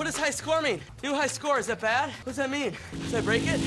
What does high score mean? New high score, is that bad? What does that mean? Should I break it?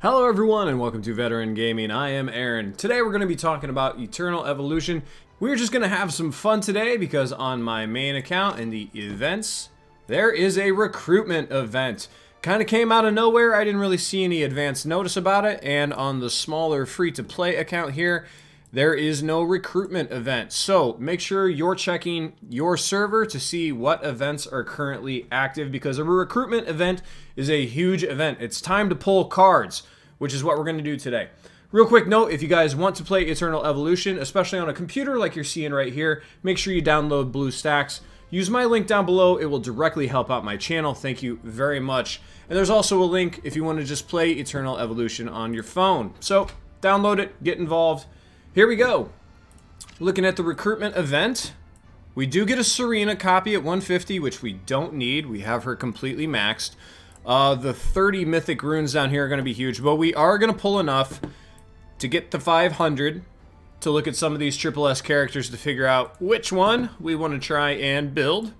Hello everyone and welcome to Veteran Gaming. I am Aaron. Today we're going to be talking about Eternal Evolution. We're just going to have some fun today because on my main account in the events, there is a recruitment event. Kind of came out of nowhere. I didn't really see any advance notice about it. And on the smaller free-to-play account here, there is no recruitment event. So make sure you're checking your server to see what events are currently active because a recruitment event is a huge event. It's time to pull cards, which is what we're going to do today. Real quick note, if you guys want to play Eternal Evolution, especially on a computer like you're seeing right here, make sure you download BlueStacks. Use my link down below. It will directly help out my channel. Thank you very much. And there's also a link if you want to just play Eternal Evolution on your phone. So download it, get involved. Here we go. Looking at the recruitment event, we do get a Serena copy at 150, which we don't need. We have her completely maxed. The 30 mythic runes down here are going to be huge, but we are going to pull enough to get to 500 to look at some of these Triple S characters to figure out which one we want to try and build.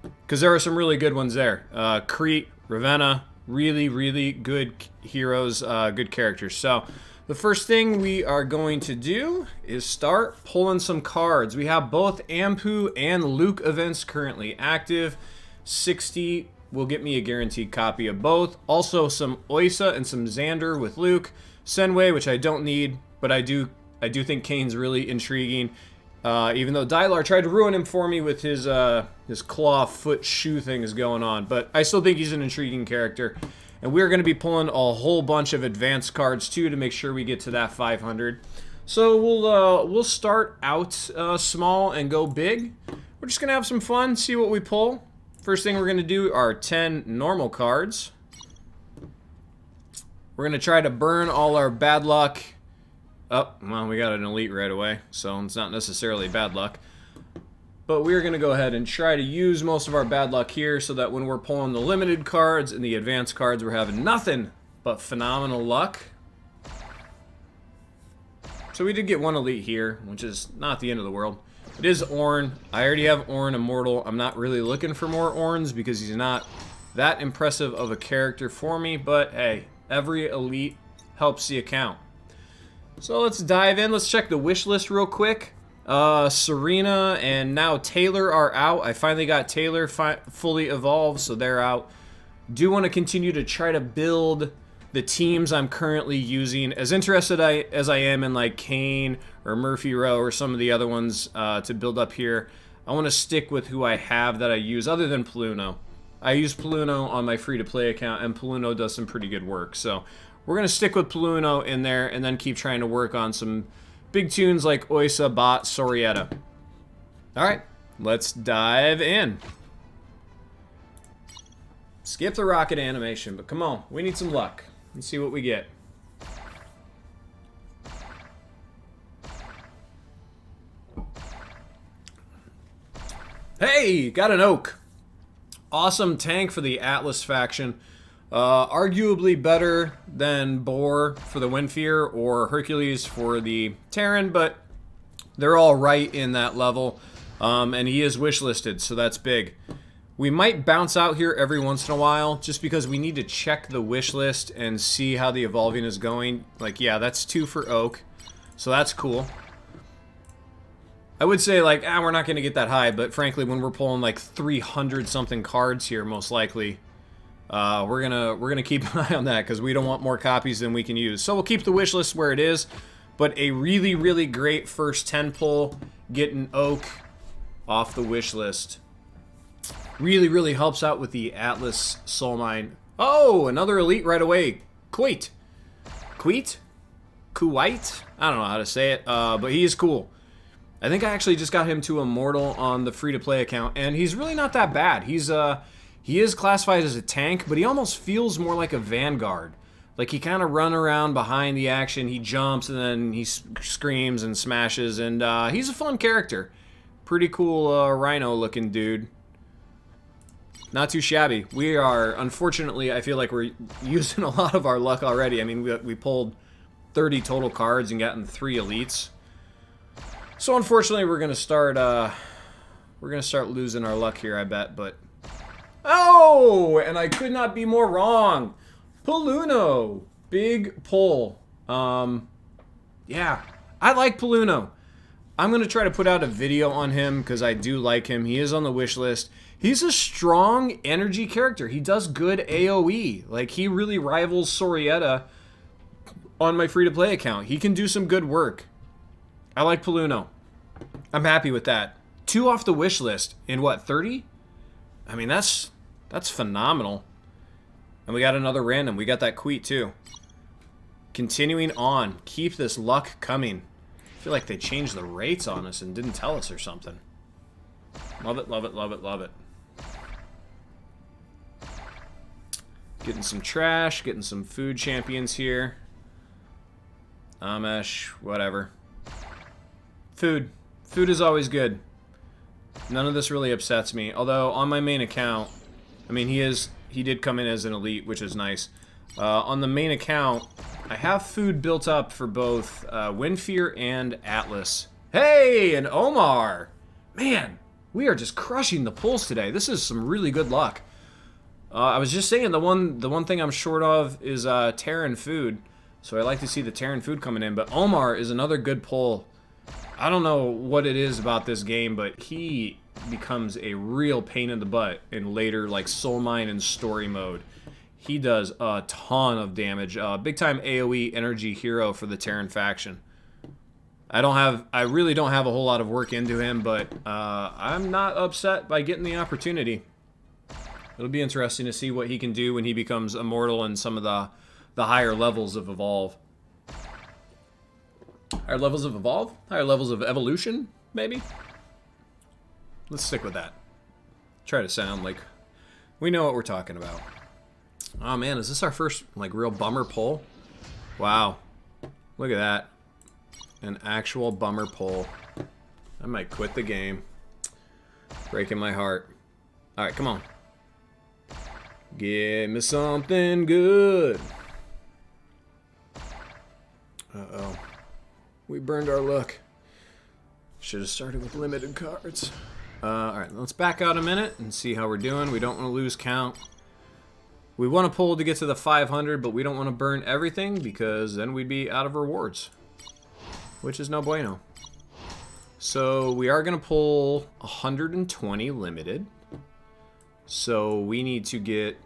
Because there are some really good ones there. Crete, Ravenna, really good heroes, good characters. So the first thing we are going to do is start pulling some cards. We have both Ampu and Luke events currently active. 60 will get me a guaranteed copy of both. Also some Oysa and some Xander with Luke. Senway, which I don't need, but I do think Kane's really intriguing. Even though Dylar tried to ruin him for me with his claw foot shoe thing is going on. But I still think he's an intriguing character. And we're going to be pulling a whole bunch of advanced cards too to make sure we get to that 500. So we'll start out small and go big. We're just going to have some fun, see what we pull. First thing we're going to do are 10 normal cards. We're going to try to burn all our bad luck. Oh, well, we got an elite right away, so it's not necessarily bad luck. But we're going to go ahead and try to use most of our bad luck here so that when we're pulling the limited cards and the advanced cards, we're having nothing but phenomenal luck. So we did get one elite here, which is not the end of the world. It is Ornn. I already have Ornn Immortal. I'm not really looking for more Ornns because he's not that impressive of a character for me. But hey, every elite helps the account. So let's dive in. Let's check the wish list real quick. Serena and now Taylor are out. I finally got Taylor fully evolved, so they're out. Do want to continue to try to build the teams I'm currently using. As interested as I am in like Kane or Murphy Rowe or some of the other ones to build up here, I want to stick with who I have that I use other than Paluno. I use Paluno on my free-to-play account, and Paluno does some pretty good work. So we're going to stick with Paluno in there and then keep trying to work on some big tunes like Oysa, Bot, Sorietta. Alright, let's dive in. Skip the rocket animation, but come on, we need some luck. Let's see what we get. Hey, got an Oak. Awesome tank for the Atlas faction. Arguably better than Boar for the Windfear or Hercules for the Terran, but they're all right in that level. And he is wishlisted, so that's big. We might bounce out here every once in a while just because we need to check the wish list and see how the evolving is going. Like, yeah, that's 2 for Oak, so that's cool. I would say, like, we're not going to get that high, but frankly, when we're pulling like 300-something cards here, most likely, we're gonna keep an eye on that because we don't want more copies than we can use. So we'll keep the wish list where it is, but a really great first 10 pull, getting Oak off the wish list. Really helps out with the Atlas Soul Mine. Oh, another elite right away. Kuwait. I don't know how to say it, but he is cool. I think I actually just got him to Immortal on the free-to-play account, and he's really not that bad. He is classified as a tank, but he almost feels more like a Vanguard. Like, he kind of run around behind the action, he jumps, and then he screams and smashes, and he's a fun character. Pretty cool Rhino-looking dude. Not too shabby. We are, unfortunately, I feel like we're using a lot of our luck already. I mean, we pulled 30 total cards and gotten 3 elites. So unfortunately, we're gonna start losing our luck here, I bet. But Oh, and I could not be more wrong. Paluno. Big pull. Yeah, I like Paluno. I'm going to try to put out a video on him because I do like him. He is on the wish list. He's a strong energy character. He does good AoE. Like, he really rivals Sorietta on my free-to-play account. He can do some good work. I like Paluno. I'm happy with that. 2 off the wish list in what, 30? I mean, that's phenomenal. And we got another random. We got that Queet too. Continuing on. Keep this luck coming. I feel like they changed the rates on us and didn't tell us or something. Love it, love it, love it, love it. Getting some trash, getting some food champions here. Amish, whatever. Food. Food is always good. None of this really upsets me. Although, on my main account, I mean, he did come in as an elite, which is nice. On the main account, I have food built up for both Windfear and Atlas. Hey, and Omar! Man, we are just crushing the pulls today. This is some really good luck. I was just saying, the one thing I'm short of is Terran food. So I like to see the Terran food coming in. But Omar is another good pull. I don't know what it is about this game, but he becomes a real pain in the butt in later, like, Soul Mine and Story mode. He does a ton of damage. Big time AoE energy hero for the Terran faction. I really don't have a whole lot of work into him, but I'm not upset by getting the opportunity. It'll be interesting to see what he can do when he becomes immortal in some of the higher levels of Evolve. Higher levels of Evolve? Higher levels of Evolution, maybe? Let's stick with that. Try to sound like we know what we're talking about. Oh man, is this our first, like, real bummer pull? Wow. Look at that. An actual bummer pull. I might quit the game. Breaking my heart. Alright, come on. Give me something good. Uh-oh. We burned our luck. Should have started with limited cards. Alright, let's back out a minute and see how we're doing. We don't want to lose count. We want to pull to get to the 500, but we don't want to burn everything because then we'd be out of rewards. Which is no bueno. So we are going to pull 120 limited. So we need to get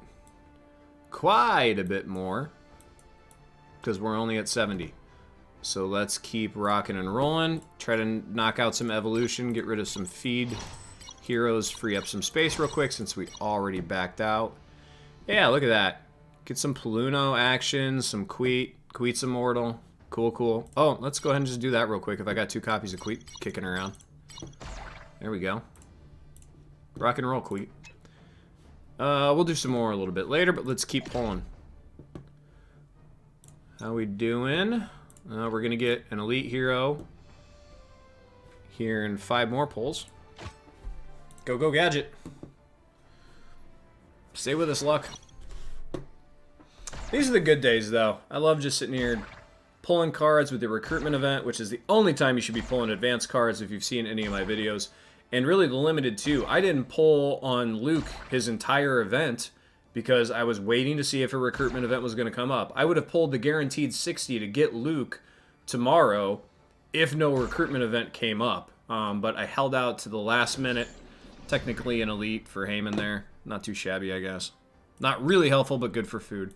quite a bit more because we're only at 70. So let's keep rocking and rolling. Try to knock out some evolution, get rid of some feed heroes, free up some space real quick since we already backed out. Yeah, look at that. Get some Paluno action, some Queet. Queet's immortal. Cool, cool. Oh, let's go ahead and just do that real quick if I got 2 copies of Queet kicking around. There we go. Rock and roll, Queet. We'll do some more a little bit later, but let's keep pulling. How we doing? We're going to get an elite hero here in 5 more pulls. Go, go, Gadget. Stay with us, luck. These are the good days, though. I love just sitting here pulling cards with the recruitment event, which is the only time you should be pulling advanced cards if you've seen any of my videos. And really the limited, too. I didn't pull on Luke his entire event because I was waiting to see if a recruitment event was going to come up. I would have pulled the guaranteed 60 to get Luke tomorrow if no recruitment event came up. But I held out to the last minute. Technically an elite for Heyman there. Not too shabby, I guess. Not really helpful, but good for food.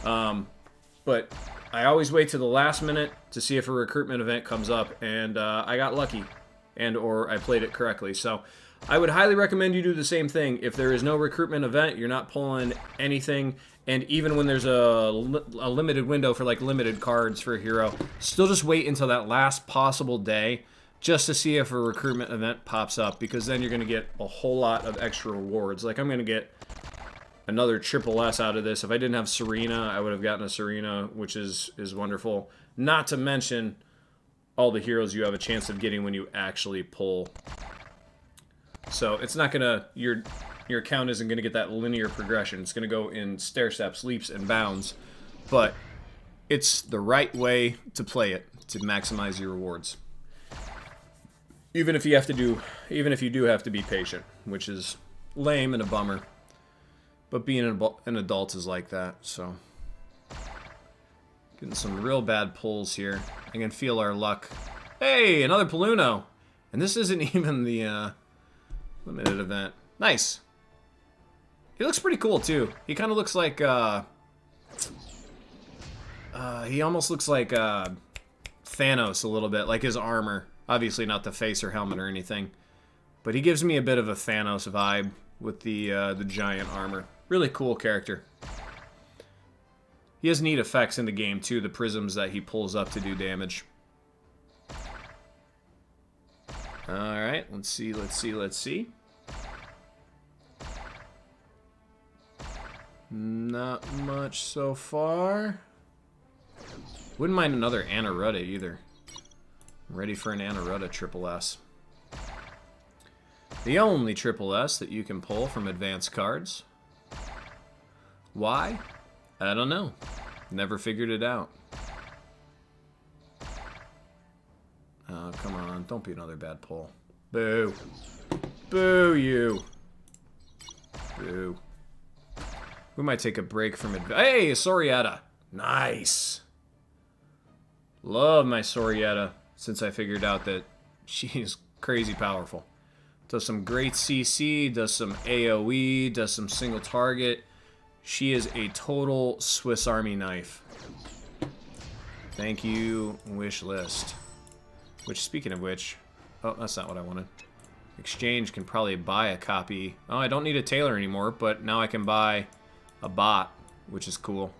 But I always wait to the last minute to see if a recruitment event comes up, and I got lucky, or I played it correctly. So I would highly recommend you do the same thing. If there is no recruitment event, you're not pulling anything, and even when there's a limited window for, like, limited cards for a hero, still just wait until that last possible day just to see if a recruitment event pops up, because then you're going to get a whole lot of extra rewards. Like, I'm going to get another triple S out of this. If I didn't have Serena, I would have gotten a Serena, which is wonderful. Not to mention all the heroes you have a chance of getting when you actually pull. So it's not going to, your account isn't going to get that linear progression. It's going to go in stair steps, leaps, and bounds. But it's the right way to play it to maximize your rewards. Even if you do have to be patient, which is lame and a bummer. But being an adult is like that, so. Getting some real bad pulls here. I can feel our luck. Hey, another Paluno! And this isn't even the limited event. Nice. He looks pretty cool, too. He kind of looks like, he almost looks like, Thanos a little bit, like his armor. Obviously not the face or helmet or anything. But he gives me a bit of a Thanos vibe with the giant armor. Really cool character. He has neat effects in the game, too. The prisms that he pulls up to do damage. Alright, let's see, let's see, let's see. Not much so far. Wouldn't mind another Anaruda either. I'm ready for an Anaruda triple S. The only triple S that you can pull from advanced cards. Why? I don't know. Never figured it out. Oh, come on. Don't be another bad pull. Boo. Boo, you. Boo. We might take a break from it. Hey, Sorietta. Nice. Love my Sorietta since I figured out that she's crazy powerful. Does some great CC, does some AoE, does some single target. She is a total Swiss Army knife. Thank you, wish list. Which, speaking of which, oh, that's not what I wanted. Exchange can probably buy a copy. Oh, I don't need a tailor anymore, but now I can buy a bot, which is cool.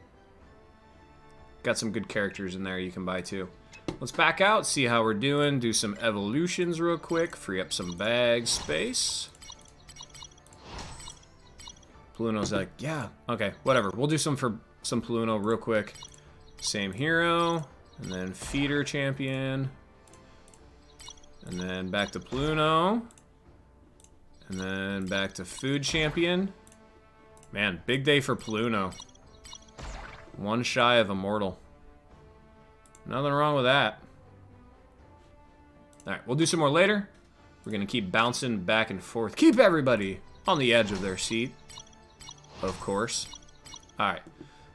Got some good characters in there you can buy too. Let's back out, see how we're doing, do some evolutions real quick, free up some bag space. Paluno's like, yeah, okay, whatever. We'll do some for some Paluno real quick. Same hero, and then feeder champion. And then back to Paluno. And then back to food champion. Man, big day for Paluno. One shy of immortal. Nothing wrong with that. Alright, we'll do some more later. We're going to keep bouncing back and forth. Keep everybody on the edge of their seat. Of course. Alright.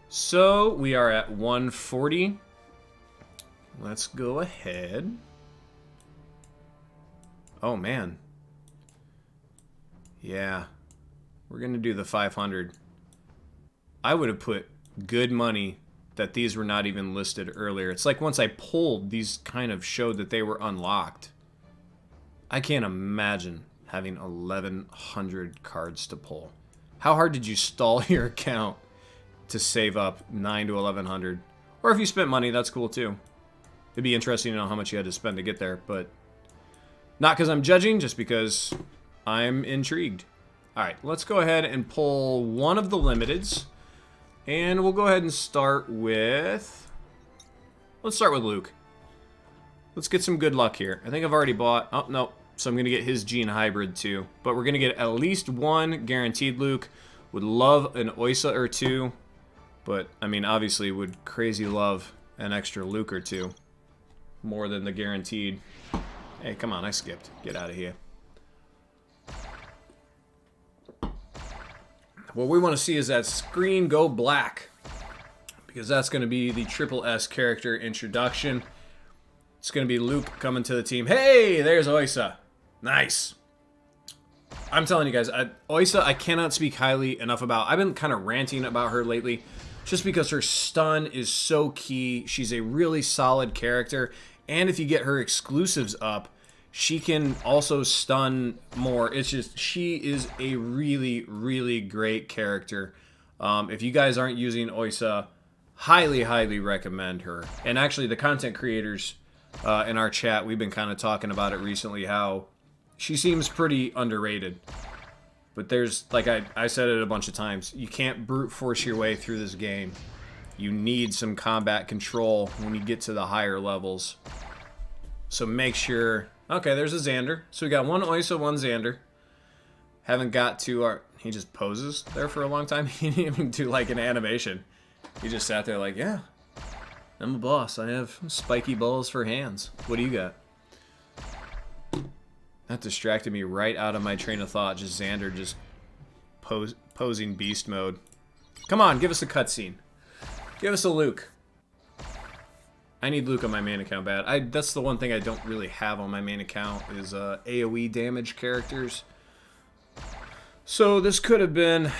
So, we are at 140. Let's go ahead. Oh, man. Yeah. We're going to do the 500. I would have put good money that these were not even listed earlier. It's like once I pulled, these kind of showed that they were unlocked. I can't imagine having 1,100 cards to pull. How hard did you stall your account to save up 9 to 1,100? Or if you spent money, that's cool too. It'd be interesting to know how much you had to spend to get there, but not because I'm judging, just because I'm intrigued. Alright, let's go ahead and pull one of the limiteds. And we'll go ahead and start with... Let's start with Luke. Let's get some good luck here. I think I've already bought... Oh, no. So I'm going to get his Gene Hybrid too. But we're going to get at least one guaranteed Luke. Would love an Oysa or two. But, I mean, obviously would crazy love an extra Luke or two. More than the guaranteed. Hey, come on. I skipped. Get out of here. What we want to see is that screen go black, because that's going to be the Triple S character introduction. It's going to be Luke coming to the team. Hey, there's Oysa. Nice. I'm telling you guys, Oysa, I cannot speak highly enough about. I've been kind of ranting about her lately, just because her stun is so key. She's a really solid character, and if you get her exclusives up, she can also stun more. It's just, she is a really, really great character. If you guys aren't using Oysa, highly, highly recommend her. And actually, the content creators in our chat, we've been kind of talking about it recently, how she seems pretty underrated. But there's, like I said it a bunch of times, you can't brute force your way through this game. You need some combat control when you get to the higher levels. So make sure... Okay, there's a Xander. So we got one Oysa, one Xander. Haven't got to our... He just poses there for a long time. He didn't even do like an animation. He just sat there like, yeah, I'm a boss. I have spiky balls for hands. What do you got? That distracted me right out of my train of thought. Just Xander just posing beast mode. Come on, give us a cutscene. Give us a Luke. I need Luke on my main account bad. That's the one thing I don't really have on my main account is AoE damage characters. So this could have been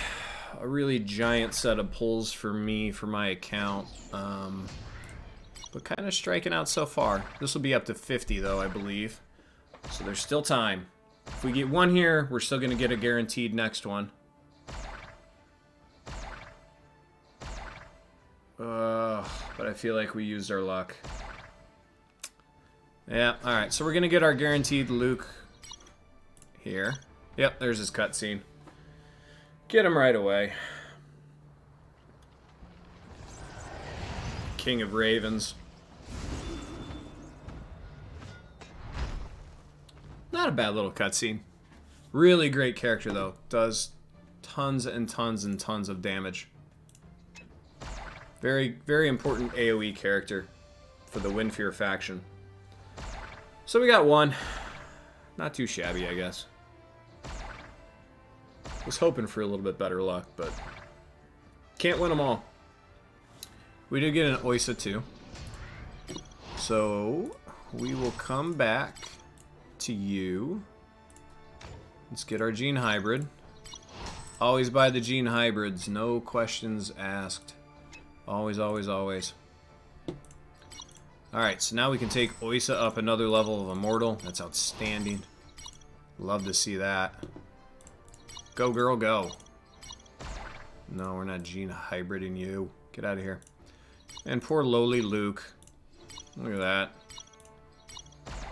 a really giant set of pulls for me for my account. But kind of striking out so far. This will be up to 50 though, I believe. So there's still time. If we get one here, we're still going to get a guaranteed next one. But I feel like we used our luck. Yeah, alright. So we're going to get our guaranteed Luke here. Yep, there's his cutscene. Get him right away. King of Ravens. Not a bad little cutscene. Really great character though. Does tons and tons and tons of damage. Very, very important AoE character for the Windfear faction. So we got one. Not too shabby, I guess. Was hoping for a little bit better luck, but can't win them all. We did get an Oysa too. So we will come back to you. Let's get our gene hybrid. Always buy the gene hybrids, no questions asked. Always, always, always. Alright, so now we can take Oysa up another level of Immortal. That's outstanding. Love to see that. Go, girl, go. No, we're not gene hybriding you. Get out of here. And poor lowly Luke. Look at that.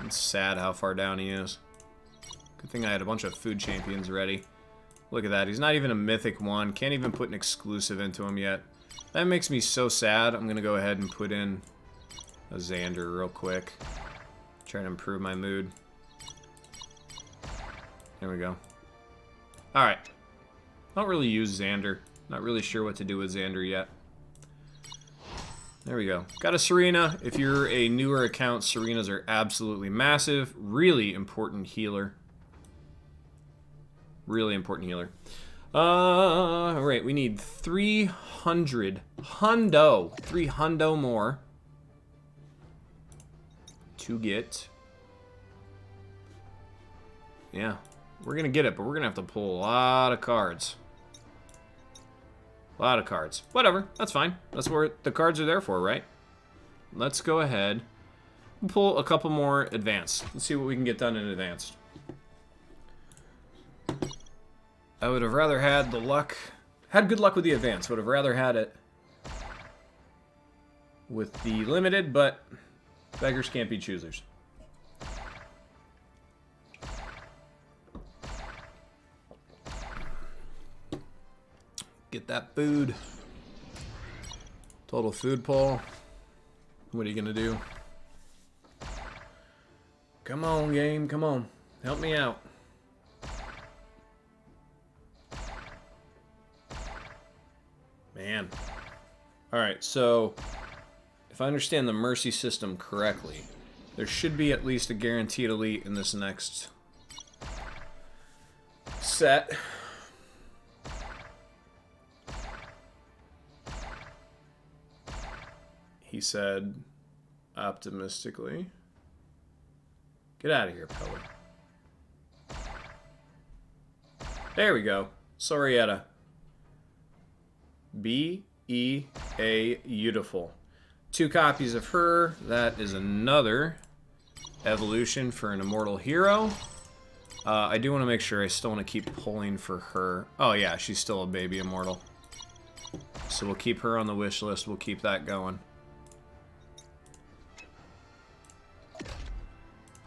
It's sad how far down he is. Good thing I had a bunch of food champions ready. Look at that. He's not even a mythic one. Can't even put an exclusive into him yet. That makes me so sad. I'm going to go ahead and put in a Xander real quick. Try to improve my mood. There we go. Alright. Don't really use Xander. Not really sure what to do with Xander yet. There we go. Got a Serena. If you're a newer account, Serenas are absolutely massive. Really important healer. Really important healer. Alright, we need 300 hundo. 3 hundo more. To get. Yeah, we're gonna get it, but we're gonna have to pull a lot of cards. A lot of cards. Whatever, that's fine. That's what the cards are there for, right? Let's go ahead and pull a couple more advanced. Let's see what we can get done in advanced. I would have rather had the luck. Had good luck with the advance. Would have rather had it with the limited, but beggars can't be choosers. Get that food. Total food pull. What are you gonna do? Come on, game. Come on. Help me out. Man. Alright, so if I understand the mercy system correctly, there should be at least a guaranteed elite in this next set. He said optimistically. Get out of here, Pella. There we go. Sorietta. B-E-A beautiful. 2 copies of her. That is another evolution for an immortal hero. I do want to make sure I still want to keep pulling for her. Oh yeah, she's still a baby immortal. So we'll keep her on the wish list. We'll keep that going.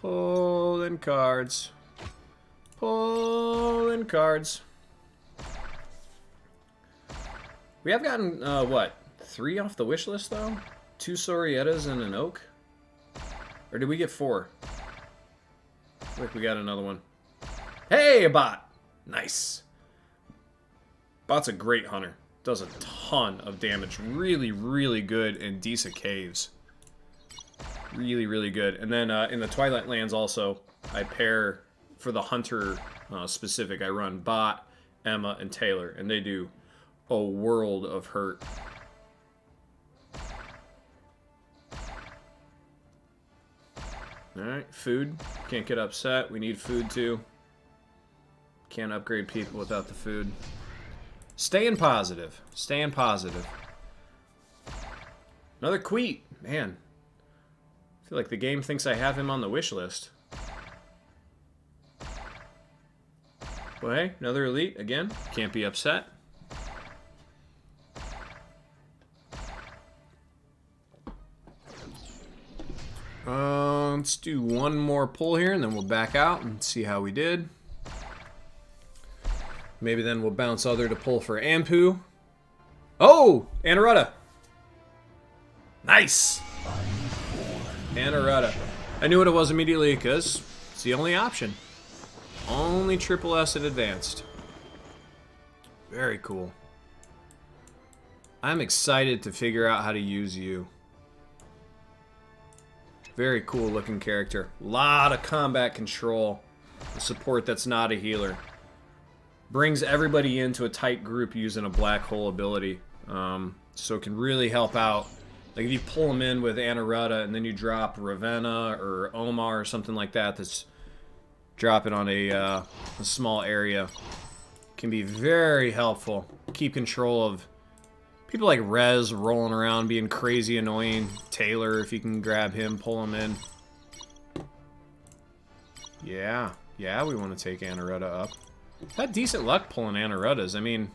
Pulling cards. Pulling cards. We have gotten, what, 3 off the wish list, though? 2 Soriettas and an Oak? Or did we get 4? Look, we got another one. Hey, a bot! Nice. Bot's a great hunter. Does a ton of damage. Really, really good in decent caves. Really, really good. And then in the Twilight Lands also, I pair, for the hunter specific, I run bot Emma, and Taylor, and they do a world of hurt. Alright, food. Can't get upset. We need food too. Can't upgrade people without the food. Staying positive. Staying positive. Another Queet. Man. I feel like the game thinks I have him on the wish list. Well, hey, another elite again. Can't be upset. Let's do one more pull here, and then we'll back out and see how we did. Maybe then we'll bounce other to pull for Ampu. Oh! Anarutta! Nice! Anarutta. I knew what it was immediately, because it's the only option. Only triple S at advanced. Very cool. I'm excited to figure out how to use you. Very cool looking character. Lot of combat control. A support that's not a healer. Brings everybody into a tight group using a black hole ability. So it can really help out. Like if you pull them in with Anarutta and then you drop Ravenna or Omar or something like that that's dropping on a small area. Can be very helpful. Keep control of people like Rez rolling around being crazy annoying. Taylor, if you can grab him, pull him in. Yeah, we want to take Anarutta up. Had decent luck pulling Anaruttas. I mean,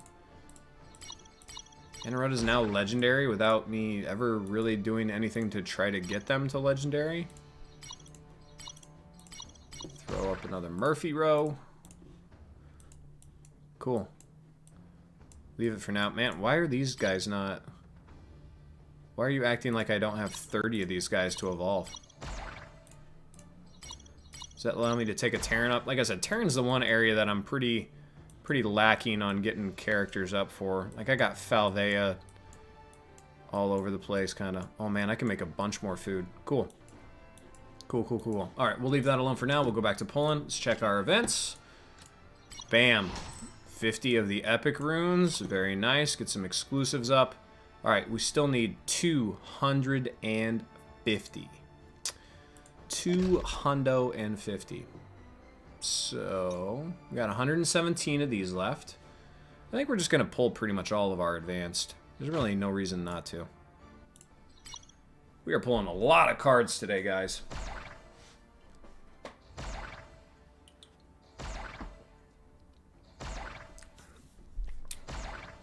Anarutta's now legendary without me ever really doing anything to try to get them to legendary. Throw up another Murphy row. Cool. Leave it for now. Man, why are these guys not... Why are you acting like I don't have 30 of these guys to evolve? Does that allow me to take a Terran up? Like I said, Terran's the one area that I'm pretty lacking on getting characters up for. Like, I got Falvea all over the place, kind of. Oh, man, I can make a bunch more food. Cool. Cool. All right, we'll leave that alone for now. We'll go back to pulling. Let's check our events. Bam. 50 of the epic runes. Very nice. Get some exclusives up. All right, we still need 250. 250. So, we got 117 of these left. I think we're just going to pull pretty much all of our advanced. There's really no reason not to. We are pulling a lot of cards today, guys.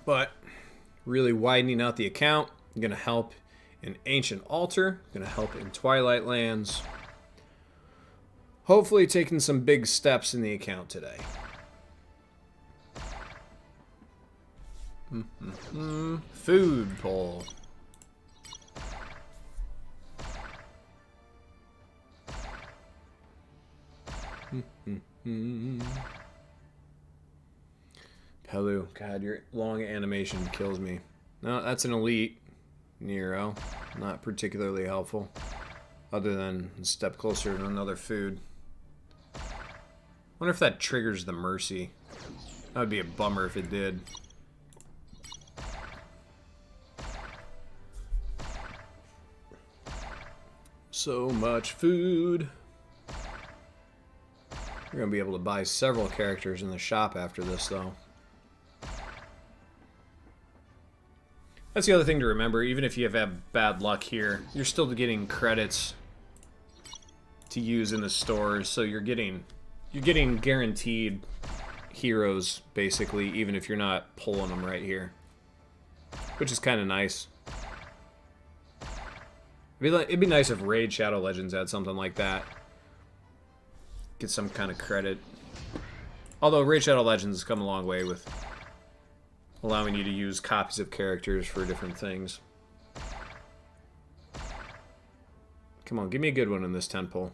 But really widening out the account, going to help in Ancient Altar, going to help in Twilight Lands. Hopefully taking some big steps in the account today. Food pull. Pelu. God, your long animation kills me. No, that's an elite. Nero. Not particularly helpful. Other than a step closer to another food. Wonder if that triggers the Mercy. That would be a bummer if it did. So much food. We're going to be able to buy several characters in the shop after this, though. That's the other thing to remember. Even if you have bad luck here, you're still getting credits to use in the stores, so you're getting guaranteed heroes, basically, even if you're not pulling them right here. Which is kind of nice. It'd be nice if Raid Shadow Legends had something like that. Get some kind of credit. Although Raid Shadow Legends has come a long way with allowing you to use copies of characters for different things. Come on, give me a good one in this 10 pull.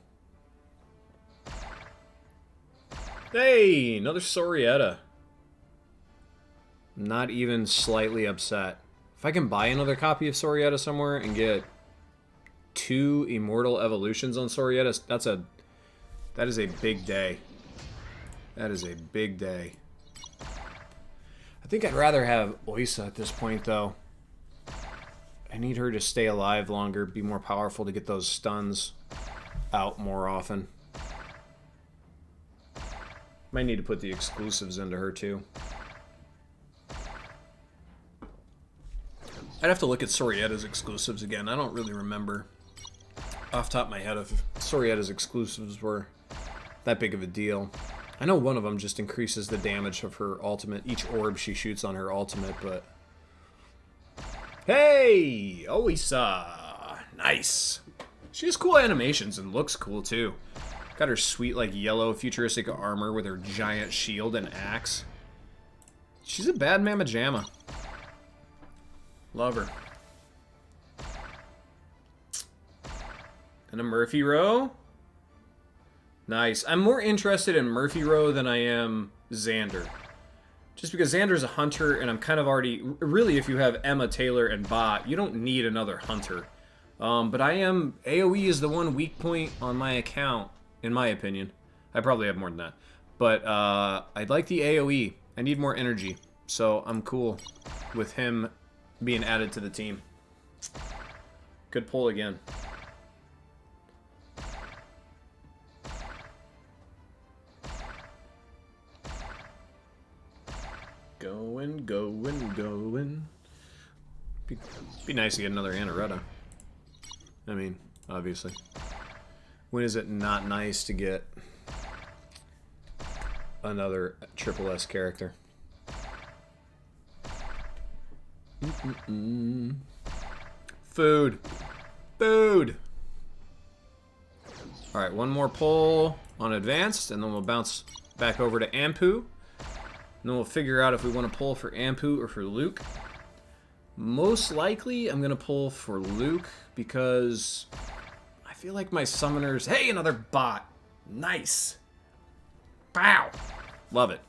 Hey, another Sorietta. Not even slightly upset. If I can buy another copy of Sorietta somewhere and get 2 Immortal Evolutions on Sorietta, that is a big day. That is a big day. think I'd rather have Oysa at this point, though. I need her to stay alive longer, be more powerful to get those stuns out more often. Might need to put the exclusives into her, too. I'd have to look at Sorietta's exclusives again. I don't really remember off the top of my head if Sorietta's exclusives were that big of a deal. I know one of them just increases the damage of her ultimate, each orb she shoots on her ultimate, but... Hey! Oysa! Nice! She has cool animations and looks cool, too. Got her sweet, like, yellow futuristic armor with her giant shield and axe. She's a bad mamma jamma. Love her. And a Murphy Row. Nice. I'm more interested in Murphy Row than I am Xander. Just because Xander's a hunter, and I'm kind of already... Really, if you have Emma, Taylor, and Bot, you don't need another hunter. But I am... AoE is the one weak point on my account, in my opinion. I probably have more than that. But I'd like the AoE. I need more energy. So I'm cool with him being added to the team. Good pull again. Going, going, going. Be nice to get another Anaretta. I mean, obviously. When is it not nice to get another Triple S character? Food. Food. Alright, one more pull on advanced, and then we'll bounce back over to Ampu. And then we'll figure out if we want to pull for Ampu or for Luke. Most likely, I'm going to pull for Luke, because I feel like my summoners... Hey, another bot! Nice! Pow! Love it.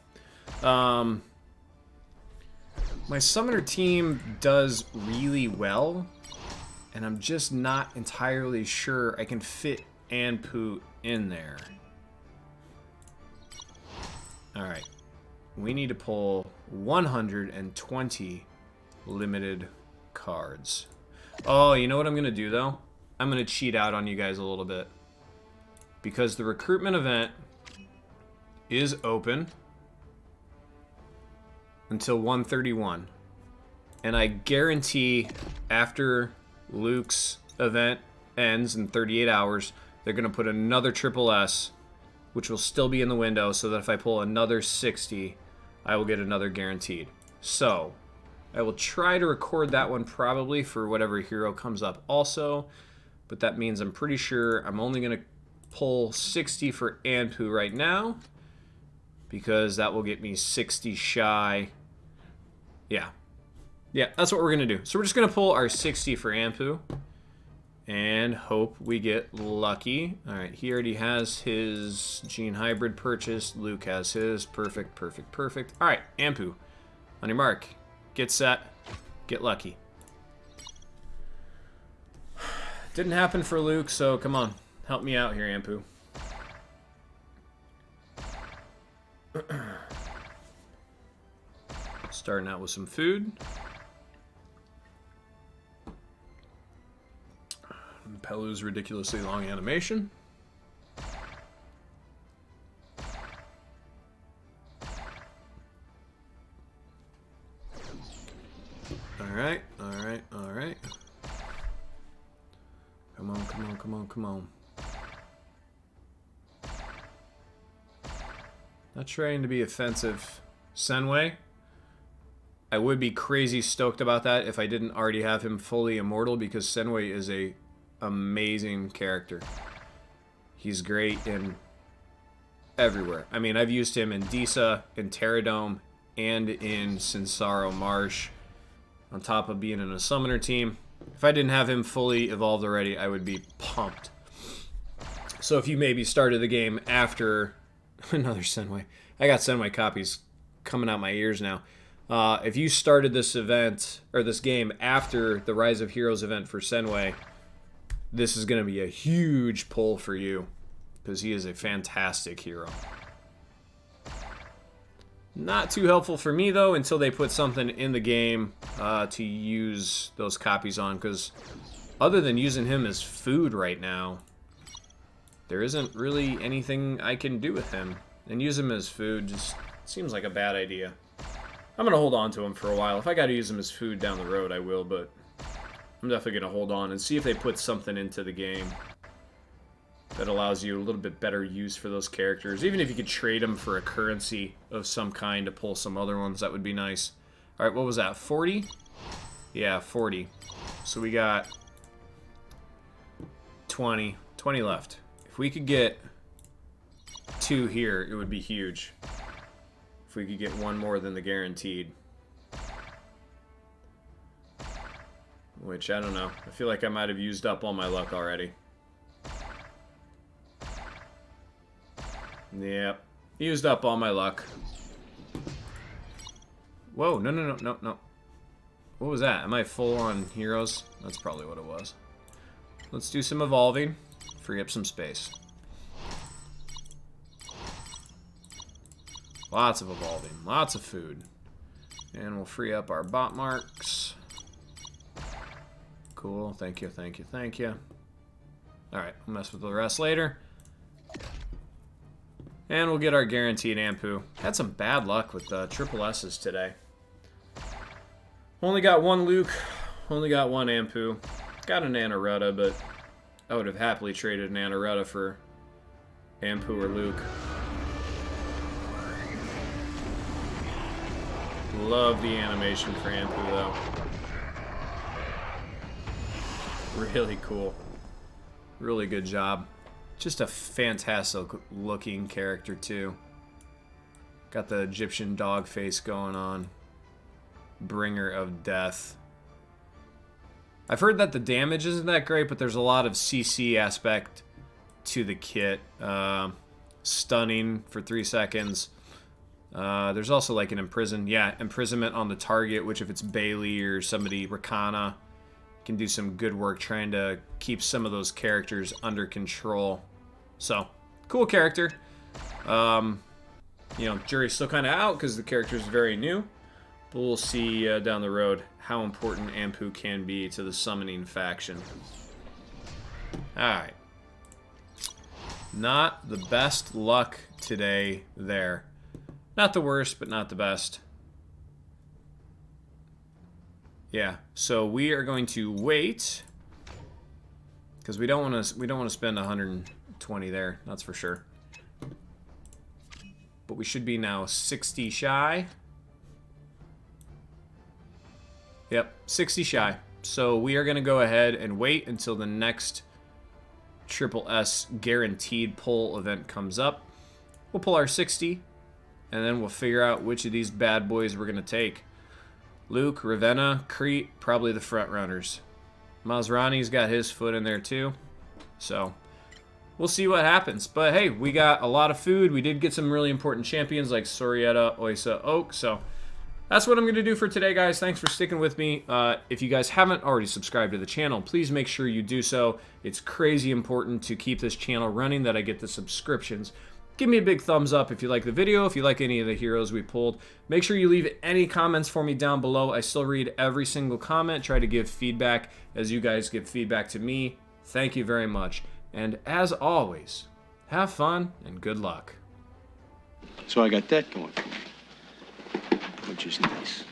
My summoner team does really well, and I'm just not entirely sure I can fit Anpu in there. Alright. We need to pull 120 limited cards. Oh, you know what I'm going to do, though? I'm going to cheat out on you guys a little bit. Because the recruitment event is open until 1:31, and I guarantee after Luke's event ends in 38 hours, they're going to put another Triple S, which will still be in the window, so that if I pull another 60, I will get another guaranteed. So, I will try to record that one probably for whatever hero comes up also, but that means I'm pretty sure I'm only going to pull 60 for Anpu right now, because that will get me 60 shy. Yeah. Yeah, that's what we're going to do. So we're just going to pull our 60 for Ampu and hope we get lucky. All right, he already has his Gene Hybrid purchased. Luke has his. Perfect, perfect, perfect. All right, Ampu, on your mark. Get set. Get lucky. Didn't happen for Luke, so come on. Help me out here, Ampu. Starting out with some food. Pelu's ridiculously long animation. Alright, alright, alright. Come on, come on, come on, come on. Not trying to be offensive. Senway. I would be crazy stoked about that if I didn't already have him fully immortal, because Senway is a amazing character. He's great in everywhere. I mean, I've used him in Disa, in Terradome, and in Sinsaro Marsh, on top of being in a summoner team. If I didn't have him fully evolved already, I would be pumped. So if you maybe started the game after... Another Senway. I got Senway copies coming out my ears now. If you started this event, or this game, after the Rise of Heroes event for Senway, this is going to be a huge pull for you, because he is a fantastic hero. Not too helpful for me, though, until they put something in the game to use those copies on, because other than using him as food right now, there isn't really anything I can do with him. And use him as food just seems like a bad idea. I'm going to hold on to him for a while. If I got to use him as food down the road, I will, but I'm definitely going to hold on and see if they put something into the game that allows you a little bit better use for those characters. Even if you could trade them for a currency of some kind to pull some other ones, that would be nice. Alright, what was that, 40? Yeah, 40. So we got 20 left. If we could get 2 here, it would be huge. If we could get 1 more than the guaranteed. Which, I don't know. I feel like I might have used up all my luck already. Yep. Used up all my luck. Whoa, no. What was that? Am I full on heroes? That's probably what it was. Let's do some evolving. Free up some space. Lots of evolving. Lots of food. And we'll free up our bot marks. Cool. Thank you. Alright, we'll mess with the rest later. And we'll get our guaranteed Ampu. Had some bad luck with triple S's today. Only got 1 Luke. Only got 1 Ampu. Got an Anaretta, but I would have happily traded an Anaretta for Ampu or Luke. Love the animation for Ampu, though. Really cool. Really good job. Just a fantastic looking character, too. Got the Egyptian dog face going on. Bringer of Death. I've heard that the damage isn't that great, but there's a lot of CC aspect to the kit. Stunning for 3 seconds. There's also like an imprisonment on the target, which if it's Bailey or somebody, Rakana, can do some good work trying to keep some of those characters under control. So, cool character. You know, jury's still kind of out because the character is very new. But we'll see down the road how important Ampu can be to the summoning faction. Alright. Not the best luck today there. Not the worst, but not the best. Yeah, so we are going to wait because we don't want to spend 120 there. That's for sure. But we should be now 60 shy. Yep, 60 shy. So we are going to go ahead and wait until the next triple S guaranteed pull event comes up. We'll pull our 60, and then we'll figure out which of these bad boys we're going to take. Luke, Ravenna, Crete, probably the front runners. Masrani's got his foot in there too. So, we'll see what happens. But hey, we got a lot of food. We did get some really important champions like Sorietta, Oisa, Oak. So, that's what I'm going to do for today, guys. Thanks for sticking with me. If you guys haven't already subscribed to the channel, please make sure you do so. It's crazy important to keep this channel running that I get the subscriptions. Give me a big thumbs up if you like the video, if you like any of the heroes we pulled. Make sure you leave any comments for me down below. I still read every single comment, try to give feedback as you guys give feedback to me. Thank you very much. And as always, have fun and good luck. So I got that going for me, which is nice.